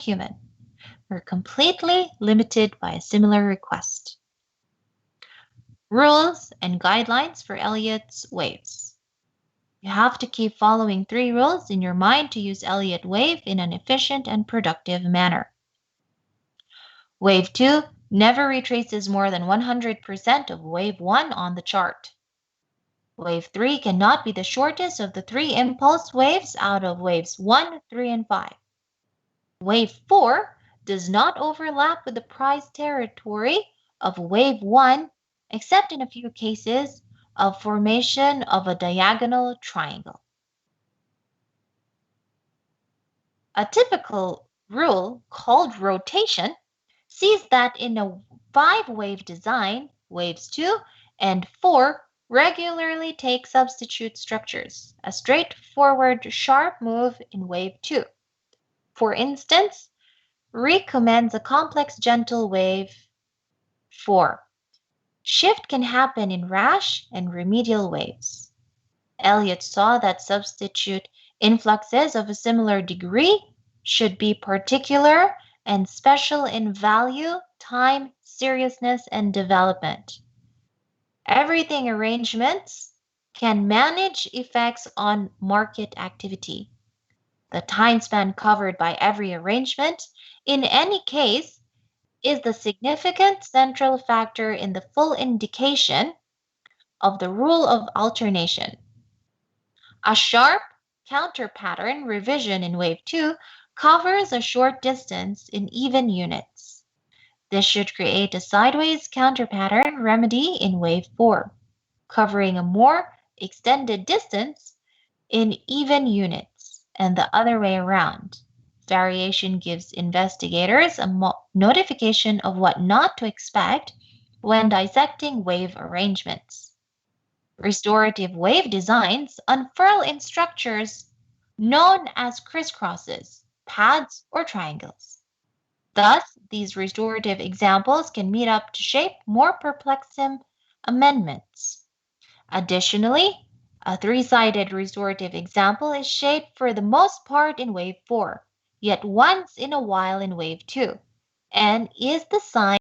human. We're completely limited by a similar request. Rules and guidelines for Elliott's waves. You have to keep following 3 rules in your mind to use Elliott wave in an efficient and productive manner. Wave 2 never retraces more than 100% of wave 1 on the chart. Wave 3 cannot be the shortest of the 3 impulse waves out of waves 1, 3, and 5. Wave 4 does not overlap with the price territory of wave 1 except in a few cases of formation of a diagonal triangle. A typical rule called rotation sees that in a 5-wave design, waves 2 and 4 regularly take substitute structures, a straightforward sharp move in wave 2. For instance, recommends a complex gentle wave 4. Shift can happen in rash and remedial waves. Elliott saw that substitute influxes of a similar degree should be particular and special in value, time, seriousness, and development. Everything arrangements can manage effects on market activity. The time span covered by every arrangement, in any case, is the significant central factor in the full indication of the rule of alternation. A sharp counter pattern revision in wave 2 covers a short distance in even units. This should create a sideways counter pattern remedy in wave 4, covering a more extended distance in even units, and the other way around. Variation gives investigators a notification of what not to expect when dissecting wave arrangements. Restorative wave designs unfurl in structures known as crisscrosses, pads, or triangles. Thus, these restorative examples can meet up to shape more perplexing amendments. Additionally, a 3-sided restorative example is shaped for the most part in wave 4, yet once in a while in wave 2, and is the sign